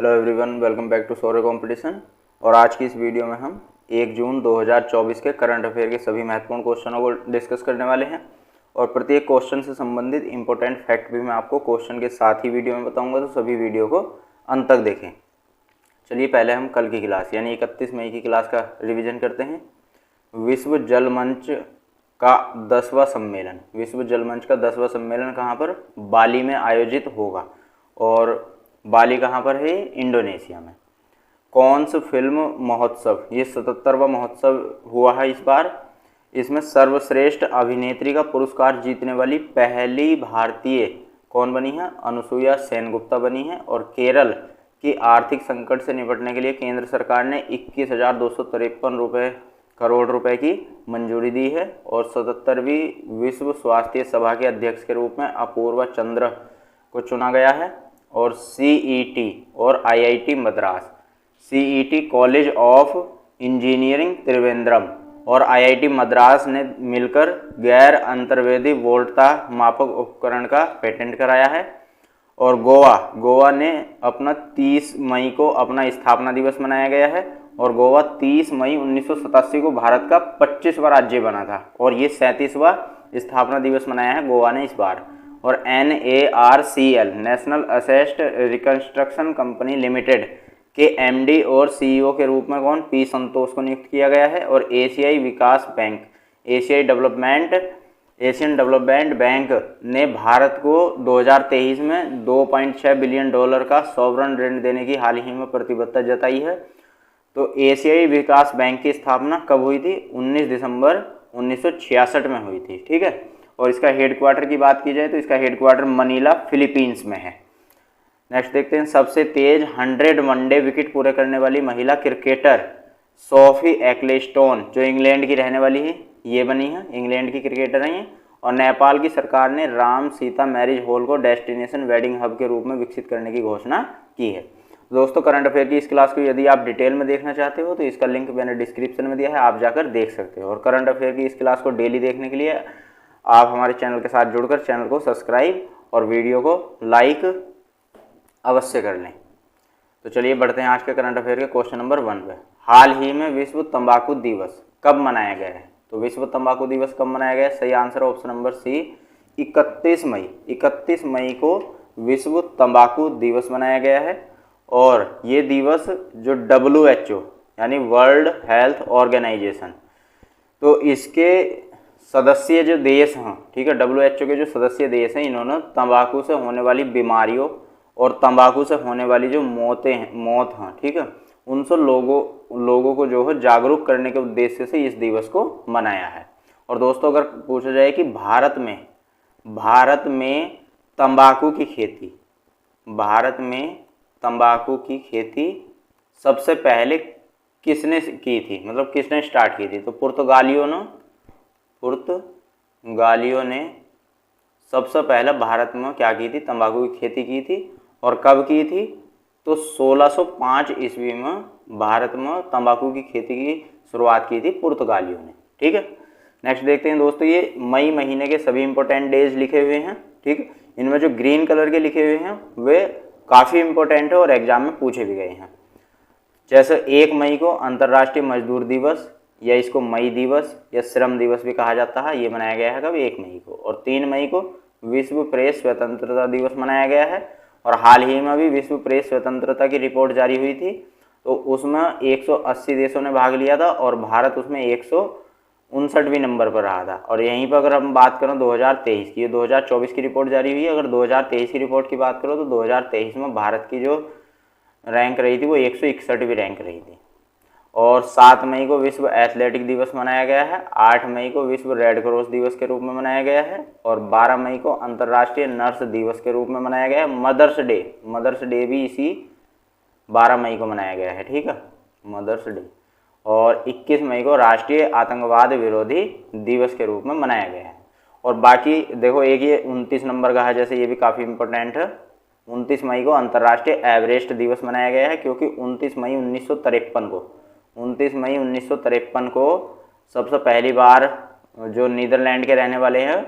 Hello everyone, welcome back to Shaurya competition. और आज की इस वीडियो में हम 1 जून 2024 के करंट अफेयर के सभी महत्वपूर्ण क्वेश्चनों को डिस्कस करने वाले हैं और प्रत्येक क्वेश्चन से संबंधित इंपॉर्टेंट फैक्ट भी मैं आपको क्वेश्चन के साथ ही वीडियो में बताऊंगा, तो सभी वीडियो को अंत तक देखें। चलिए पहले हम कल की क्लास यानी 31 मई की क्लास का रिविजन करते हैं। विश्व जल मंच का 10वां सम्मेलन, विश्व जल मंच का 10वां सम्मेलन कहाँ पर? बाली में आयोजित होगा। और बाली कहाँ पर है? इंडोनेशिया में। कौन सा फिल्म महोत्सव, ये 77वां महोत्सव हुआ है इस बार। इसमें सर्वश्रेष्ठ अभिनेत्री का पुरस्कार जीतने वाली पहली भारतीय कौन बनी है? अनुसुईया सेनगुप्ता बनी है। और केरल की आर्थिक संकट से निपटने के लिए केंद्र सरकार ने 21,253 करोड़ रुपए की मंजूरी दी है। और 77वीं विश्व स्वास्थ्य सभा के अध्यक्ष के रूप में अपूर्वा चंद्र को चुना गया है। और CET और IIT Madras, CET college of engineering Trivandrum और IIT मद्रास ने मिलकर गैर अंतर्वेदी वोल्टता मापक उपकरण का पेटेंट कराया है। और गोवा ने अपना 30 मई को अपना स्थापना दिवस मनाया गया है। और गोवा 30 मई 1987 को भारत का 25वां राज्य बना था और ये 37वां स्थापना दिवस मनाया है गोवा ने इस बार। और NARCL national asset reconstruction company limited के MD और CEO के रूप में कौन? P संतोष को नियुक्त किया गया है। और एशियाई विकास बैंक, एशियन डेवलपमेंट बैंक ने भारत को 2023 में $2.6 बिलियन का सॉवरन ऋण देने की हाल ही में प्रतिबद्धता जताई है। तो एशियाई विकास बैंक की स्थापना कब हुई थी? 19 दिसंबर 1966 में हुई थी। ठीक है। और इसका हेडक्वार्टर की बात की जाए तो इसका हेडक्वार्टर मनीला, फिलीपींस में है। नेक्स्ट देखते हैं, सबसे तेज 100 वनडे विकेट पूरे करने वाली महिला क्रिकेटर सोफी एक्लेस्टोन जो इंग्लैंड की रहने वाली है, ये बनी है, इंग्लैंड की क्रिकेटर है ये। और नेपाल की सरकार ने राम सीता मैरिज हॉल को डेस्टिनेशन वेडिंग हब के रूप में विकसित करने की घोषणा की है। दोस्तों, करंट अफेयर की इस क्लास को यदि आप डिटेल में देखना चाहते हो तो इसका लिंक मैंने डिस्क्रिप्शन में दिया है, आप जाकर देख सकते हो। और करंट अफेयर की इस क्लास को डेली देखने के लिए आप हमारे चैनल के साथ जुड़कर चैनल को सब्सक्राइब और वीडियो को लाइक अवश्य कर लें। तो चलिए बढ़ते हैं आज के करंट अफेयर के क्वेश्चन नंबर 1 पे। हाल ही में विश्व तंबाकू दिवस कब मनाया गया है? तो विश्व तंबाकू दिवस कब मनाया गया है? सही आंसर ऑप्शन नंबर C, 31 मई। 31 मई को विश्व तंबाकू दिवस मनाया गया है। और ये दिवस जो WHO यानी वर्ल्ड हेल्थ ऑर्गेनाइजेशन, तो इसके सदस्य जो देश हैं, ठीक है, WHO के जो सदस्य देश हैं, इन्होंने तंबाकू से होने वाली बीमारियों और तंबाकू से होने वाली जो मौत हैं, ठीक है, उन सब लोगों को जो है जागरूक करने के उद्देश्य से इस दिवस को मनाया है। और दोस्तों, अगर पूछा जाए कि भारत में तंबाकू की खेती सबसे पहले किसने की थी, मतलब किसने स्टार्ट की थी? तो पुर्तगालियों ने सबसे पहले भारत में क्या की थी? तंबाकू की खेती की थी। और कब की थी? तो 1605 ईस्वी में भारत में तंबाकू की खेती की शुरुआत की थी पुर्तगालियों ने। ठीक है। नेक्स्ट देखते हैं दोस्तों, ये मई महीने के सभी इंपॉर्टेंट डेज लिखे हुए हैं। ठीक, इनमें जो ग्रीन कलर के लिखे हुए हैं वे काफ़ी इंपॉर्टेंट है और एग्जाम में पूछे भी गए हैं। जैसे 1 मई को अंतर्राष्ट्रीय मजदूर दिवस या इसको मई दिवस या श्रम दिवस भी कहा जाता है, ये मनाया गया है कब? 1 मई को। और 3 मई को विश्व प्रेस स्वतंत्रता दिवस मनाया गया है। और हाल ही में भी विश्व प्रेस स्वतंत्रता की रिपोर्ट जारी हुई थी, तो उसमें 180 देशों ने भाग लिया था और भारत उसमें 159वीं नंबर पर रहा था। और यहीं पर अगर हम बात करें 2023 की, 2024 की रिपोर्ट जारी हुई है, अगर 2023 की रिपोर्ट की बात करो तो 2023 में भारत की जो रैंक रही थी वो 161वीं रैंक रही थी। और 7 मई को विश्व एथलेटिक दिवस मनाया गया है। 8 मई को विश्व रेड क्रॉस दिवस के रूप में मनाया गया है। और 12 मई को अंतर्राष्ट्रीय नर्स दिवस के रूप में मनाया गया है। मदर्स डे भी इसी 12 मई को मनाया गया है। ठीक है, मदर्स डे। और 21 मई को राष्ट्रीय आतंकवाद विरोधी दिवस के रूप में मनाया गया है। और बाकी देखो, एक ये 29 नंबर का है, जैसे ये भी काफ़ी इंपॉर्टेंट है। 29 मई को अंतर्राष्ट्रीय एवरेस्ट दिवस मनाया गया है, क्योंकि 29 मई 1953 को सबसे पहली बार जो नीदरलैंड के रहने वाले हैं,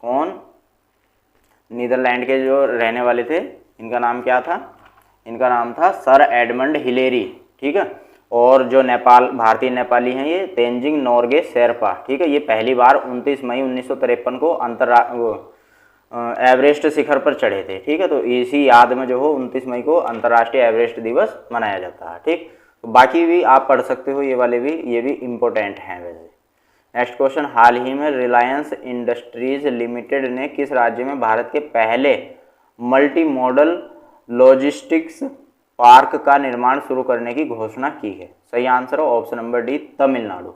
कौन? नीदरलैंड के जो रहने वाले थे, इनका नाम क्या था? इनका नाम था सर एडमंड हिलेरी, ठीक है। और जो नेपाल भारतीय नेपाली हैं ये तेंजिंग नोर्गे शेरपा, ठीक है। ये पहली बार 29 मई 1953 को एवरेस्ट शिखर पर चढ़े थे, ठीक है। तो इसी याद में जो हो 29 मई को अंतर्राष्ट्रीय एवरेस्ट दिवस मनाया जाता है, ठीक। तो बाकी भी आप पढ़ सकते हो, ये वाले भी, ये भी इम्पोर्टेंट हैं वैसे। नेक्स्ट क्वेश्चन, हाल ही में रिलायंस इंडस्ट्रीज लिमिटेड ने किस राज्य में भारत के पहले मल्टी मॉडल लॉजिस्टिक्स पार्क का निर्माण शुरू करने की घोषणा की है? सही आंसर हो option number D, Tamil Nadu.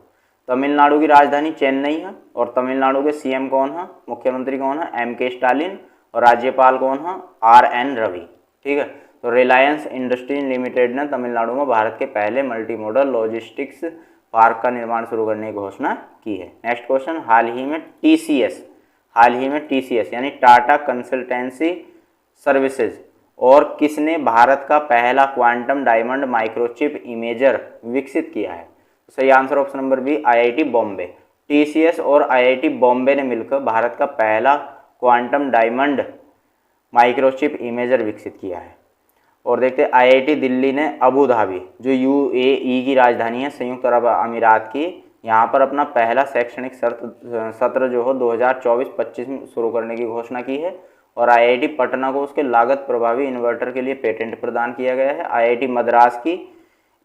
Tamil Nadu की राजधानी चेन्नई है और तमिलनाडु के सीएम कौन है, मुख्यमंत्री कौन है? एम.के. स्टालिन। और राज्यपाल कौन है? आर.एन. रवि, ठीक है। तो रिलायंस इंडस्ट्रीज लिमिटेड ने तमिलनाडु में भारत के पहले मल्टी मॉडल लॉजिस्टिक्स पार्क का निर्माण शुरू करने की घोषणा की है। नेक्स्ट क्वेश्चन, हाल ही में टीसीएस यानी टाटा कंसल्टेंसी सर्विसेज और किसने भारत का पहला क्वांटम डायमंड माइक्रोचिप इमेजर विकसित किया है? सही answer option number B, IIT Bombay. TCS और आईआईटी बॉम्बे ने मिलकर भारत का पहला क्वांटम डायमंड माइक्रोचिप इमेजर विकसित किया है। और देखते हैं आईआईटी दिल्ली ने अबू धाबी, जो यूएई की राजधानी है, संयुक्त अरब अमीरात की, यहाँ पर अपना पहला शैक्षणिक सत्र जो हो 2024-25 में शुरू करने की घोषणा की है। और आईआईटी पटना को उसके लागत प्रभावी इन्वर्टर के लिए पेटेंट प्रदान किया गया है। आईआईटी मद्रास की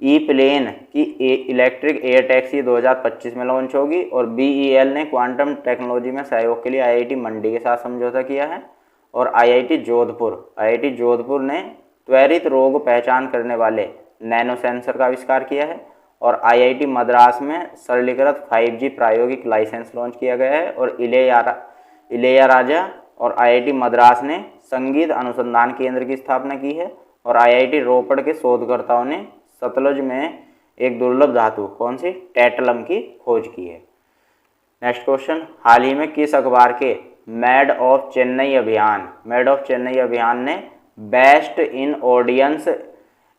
ई प्लेन की इलेक्ट्रिक एयर टैक्सी 2025 में लॉन्च होगी। और बीईएल ने क्वांटम टेक्नोलॉजी में सहयोग के लिए आईआईटी मंडी के साथ समझौता किया है। और आईआईटी जोधपुर ने त्वरित रोग पहचान करने वाले नैनो सेंसर का आविष्कार किया है। और आईआईटी मद्रास में सरलीकृत 5G प्रायोगिक लाइसेंस लॉन्च किया गया है। और इलैयाराजा और आईआईटी मद्रास ने संगीत अनुसंधान केंद्र की स्थापना की है। और आईआईटी रोपड़ के शोधकर्ताओं ने सतलुज में एक दुर्लभ धातु, कौन सी? टैटलम की खोज की है। नेक्स्ट क्वेश्चन, हाल ही में किस अखबार के मेड ऑफ चेन्नई अभियान ने बेस्ट इन ऑडियंस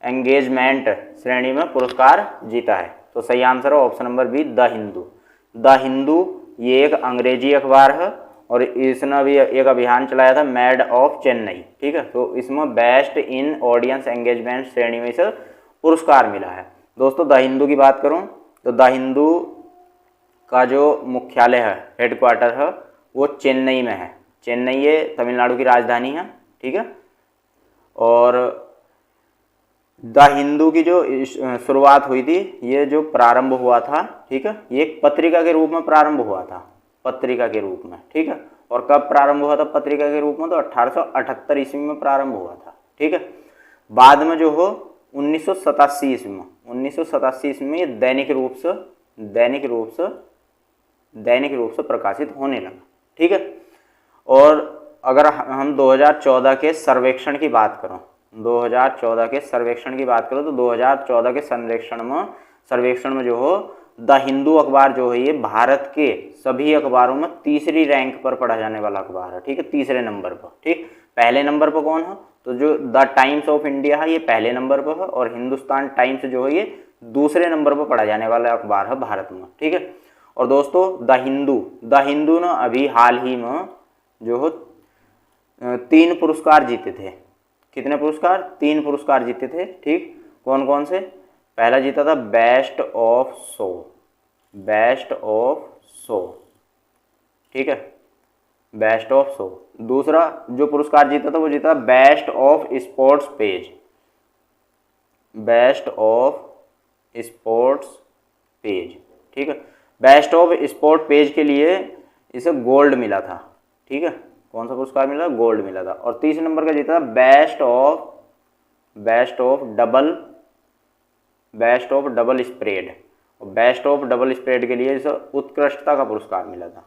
एंगेजमेंट श्रेणी में पुरस्कार जीता है? तो सही आंसर है option number B, the Hindu. ये एक अंग्रेजी अखबार है और इसने भी एक अभियान चलाया था, मेड ऑफ चेन्नई, ठीक है। तो इसमें बेस्ट इन ऑडियंस एंगेजमेंट श्रेणी में इसे पुरस्कार मिला है। दोस्तों द हिंदू की बात करूं तो द हिंदू का जो मुख्यालय है, हेडक्वार्टर है, वो चेन्नई में है। चेन्नई ये तमिलनाडु की राजधानी है, ठीक है। और द हिंदू की जो शुरुआत हुई थी, ये जो प्रारंभ हुआ था, ठीक है, ये एक पत्रिका के रूप में प्रारंभ हुआ था, पत्रिका के रूप में, ठीक है। और कब प्रारंभ हुआ था पत्रिका के रूप में? तो 1878 ईस्वी में प्रारंभ हुआ था, ठीक है। बाद में जो हो 1987 ईस्वी में दैनिक रूप से प्रकाशित होने लगा, ठीक है। और अगर हम 2014 के सर्वेक्षण की बात करें, तो 2014 के सर्वेक्षण में जो हो द हिंदू अखबार जो है, ये भारत के सभी अखबारों में तीसरी रैंक पर पढ़ा जाने वाला अखबार है, ठीक है, तीसरे नंबर पर, ठीक। पहले नंबर पर कौन है? तो जो द टाइम्स ऑफ इंडिया है, ये पहले नंबर पर है। और हिंदुस्तान टाइम्स जो है, ये दूसरे नंबर पर पढ़ा जाने वाला अखबार है भारत में, ठीक है। और दोस्तों द हिंदू ने अभी हाल ही में जो हो 3 पुरस्कार जीते थे। कितने पुरस्कार? 3 पुरस्कार जीते थे, ठीक। कौन कौन से? पहला जीता था बेस्ट ऑफ शो, ठीक है, बेस्ट ऑफ शो। दूसरा जो पुरस्कार जीता था वो जीता बेस्ट ऑफ स्पोर्ट्स पेज, ठीक है। बेस्ट ऑफ स्पोर्ट पेज के लिए इसे गोल्ड मिला था, ठीक है। कौन सा पुरस्कार मिला? गोल्ड मिला था। और तीसरे नंबर का जीता था बेस्ट ऑफ डबल स्प्रेड। और बेस्ट ऑफ डबल स्प्रेड के लिए इसे उत्कृष्टता का पुरस्कार मिला था,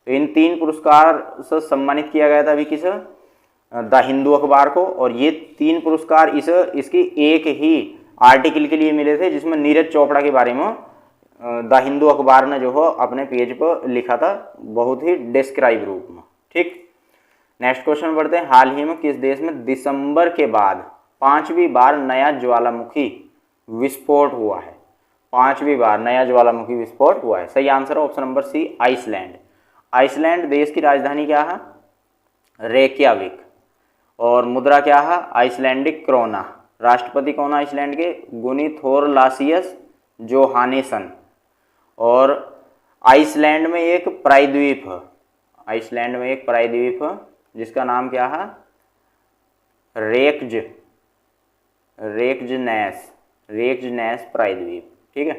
तो इन 3 पुरस्कार से सम्मानित किया गया था अभी किसे? द हिंदू अखबार को। और ये 3 पुरस्कार इसकी एक ही आर्टिकल के लिए मिले थे, जिसमें नीरज चोपड़ा के बारे में द हिंदू अखबार ने जो हो अपने पेज पर लिखा था, बहुत ही डिस्क्राइब रूप में, ठीक। नेक्स्ट क्वेश्चन बढ़ते हैं, हाल ही में किस देश में दिसंबर के बाद 5वीं बार नया ज्वालामुखी विस्फोट हुआ है? 5वीं बार नया ज्वालामुखी विस्फोट हुआ है। सही आंसर है ऑप्शन नंबर सी, आइसलैंड देश की राजधानी क्या है? रेक्याविक। और मुद्रा क्या है? Icelandic krona. राष्ट्रपति कौन है आइसलैंड के? गुनी थोरलासियस जोहानेसन। और आइसलैंड में एक प्रायद्वीप है, आइसलैंड में एक प्रायद्वीप है जिसका नाम क्या है? रेक्जनेस प्रायद्वीप। ठीक है,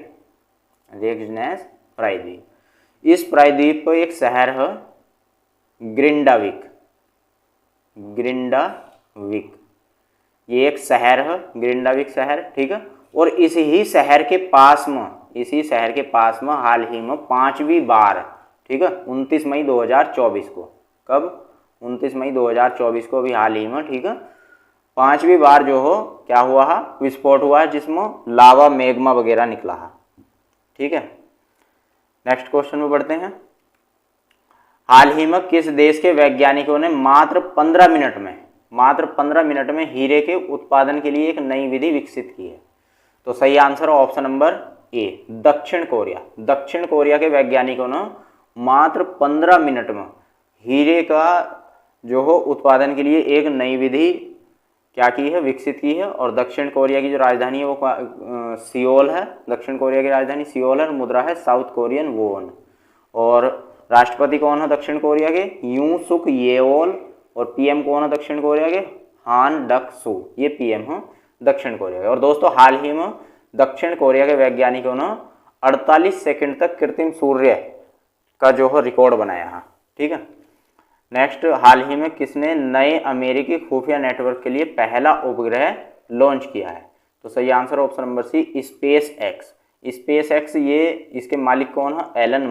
रेक्जनेस प्रायद्वीप। इस प्रायद्वीप पर एक शहर है ग्रिंडाविक। ये एक शहर है ग्रिंडाविक शहर। ठीक है, और इसी शहर के पास में हाल ही में 5वीं बार, ठीक है, 29 मई 2024 को, कब? 29 मई 2024 को, अभी हाल ही में, ठीक है, 5वीं बार जो हो क्या हुआ है? विस्फोट हुआ है जिसमें लावा मैग्मा वगैरह निकला है। ठीक है, नेक्स्ट क्वेश्चन में बढ़ते हैं। हाल ही में किस देश के वैज्ञानिकों ने मात्र 15 मिनट में हीरे के उत्पादन के लिए एक नई विधि विकसित की है? तो सही आंसर ऑप्शन नंबर ए, दक्षिण कोरिया। दक्षिण कोरिया के वैज्ञानिकों ने मात्र 15 मिनट में हीरे का जो हो उत्पादन के लिए एक नई विधि क्या की है? विकसित की है। और दक्षिण कोरिया की जो राजधानी है वो सियोल है। दक्षिण कोरिया की राजधानी सियोल है। मुद्रा है साउथ कोरियन वोन। और राष्ट्रपति कौन है दक्षिण कोरिया के? यूं सुक येओल। और पीएम कौन है दक्षिण कोरिया के? हान डक सू। ये पीएम है दक्षिण कोरिया के। और दोस्तों हाल ही में दक्षिण कोरिया के वैज्ञानिकों ने 48 सेकंड तक कृत्रिम सूर्य का जो है रिकॉर्ड बनाया है। ठीक है, नेक्स्ट, हाल ही में किसने नए अमेरिकी खुफिया नेटवर्क के लिए पहला उपग्रह लॉन्च किया है? तो सही answer option number C, SpaceX. ये इसके मालिक कौन है? Elon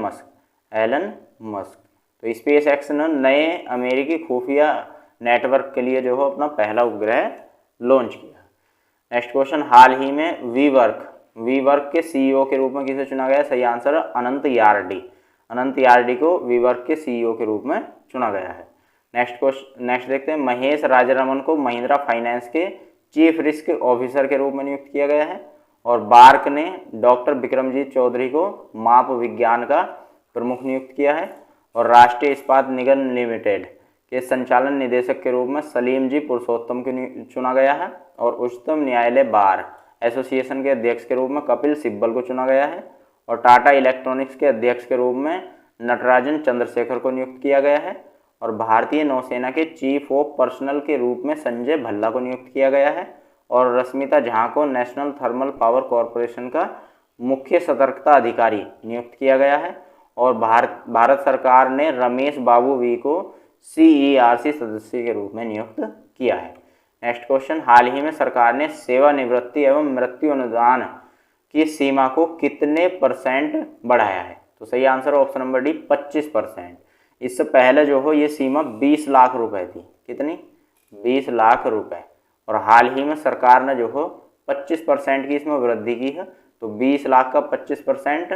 Musk. तो स्पेस एक्स ने नए अमेरिकी खुफिया नेटवर्क के लिए जो है अपना पहला उपग्रह लॉन्च किया। नेक्स्ट क्वेश्चन, हाल ही में वीवर्क के सीईओ के रूप में किसे चुना गया? सही आंसर है अनंत यार्डी को वीवर्क के सीईओ के रूप में चुना गया है। नेक्स्ट देखते हैं, महेश राजारमन को महिंद्रा फाइनेंस के चीफ रिस्क ऑफिसर के रूप में नियुक्त किया गया है। और बार्क ने डॉक्टर विक्रमजीत चौधरी को माप विज्ञान का प्रमुख नियुक्त किया है। और राष्ट्रीय इस्पात निगम लिमिटेड के संचालन निदेशक के रूप में सलीम जी पुरुषोत्तम को चुना गया है। और उच्चतम न्यायालय बार एसोसिएशन के अध्यक्ष के रूप में कपिल सिब्बल को चुना गया है। और टाटा इलेक्ट्रॉनिक्स के अध्यक्ष के रूप में नटराजन चंद्रशेखर को नियुक्त किया गया है। और भारतीय नौसेना के चीफ ऑफ पर्सनल के रूप में संजय भल्ला को नियुक्त किया गया है। और रश्मिता झा को नेशनल थर्मल पावर कॉरपोरेशन का मुख्य सतर्कता अधिकारी नियुक्त किया गया है। और भारत सरकार ने रमेश बाबू वी को CERC सदस्य के रूप में नियुक्त किया है। नेक्स्ट क्वेश्चन, हाल ही में सरकार ने सेवानिवृत्ति एवं मृत्यु अनुदान की सीमा को कितने % बढ़ाया है? तो सही आंसर ऑप्शन नंबर डी, 25%। इससे पहले जो हो ये सीमा 20 लाख रुपए थी। कितनी? 20 लाख रुपए। और हाल ही में सरकार ने जो हो 25% की इसमें वृद्धि की है। तो 20 लाख का 25%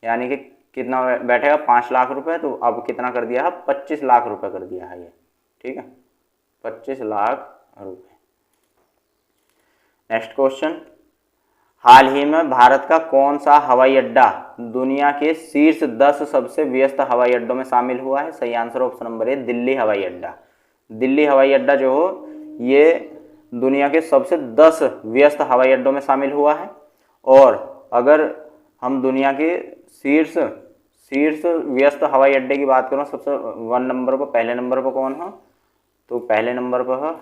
यानी कि कितना बैठेगा? 5 लाख रुपए। तो अब कितना कर दिया है? 25 लाख रुपए कर दिया है ये। ठीक है, 25 लाख रुपए। नेक्स्ट क्वेश्चन, हाल ही में भारत का कौन सा हवाई अड्डा दुनिया के शीर्ष 10 सबसे व्यस्त हवाई अड्डों में शामिल हुआ है? सही answer option number A, Delhi हवाई अड्डा। दिल्ली हवाई अड्डा जो हो ये दुनिया के सबसे 10 व्यस्त हवाई अड्डों में शामिल हुआ है। और अगर हम दुनिया के शीर्ष व्यस्त हवाई अड्डे की बात करें, सबसे 1 नंबर पर, पहले नंबर पर कौन है? तो पहले नंबर पर है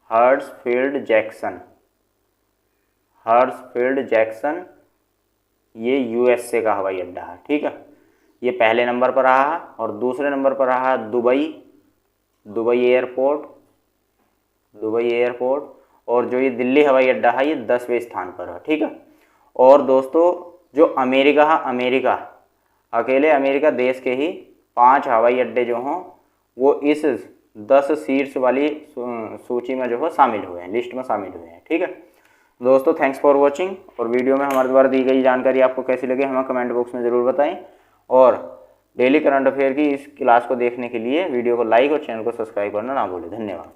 हर्ट्सफील्ड जैक्सन। ये USA का हवाई अड्डा है। ठीक है, ये पहले नंबर पर रहा है। और दूसरे नंबर पर रहा दुबई एयरपोर्ट। और जो ये दिल्ली हवाई अड्डा है ये 10वें स्थान पर है। ठीक है, और दोस्तों जो अमेरिका है, अकेले अमेरिका देश के ही 5 हवाई अड्डे जो हों वो इस 10 शीर्ष वाली सूची में जो है शामिल हुए हैं, लिस्ट में शामिल हुए हैं। ठीक है दोस्तों, थैंक्स फॉर वॉचिंग। और वीडियो में हमारे द्वारा दी गई जानकारी आपको कैसी लगी हमें कमेंट बॉक्स में ज़रूर बताएं। और डेली करंट अफेयर की इस क्लास को देखने के लिए वीडियो को लाइक और चैनल को सब्सक्राइब करना ना भूलें। धन्यवाद।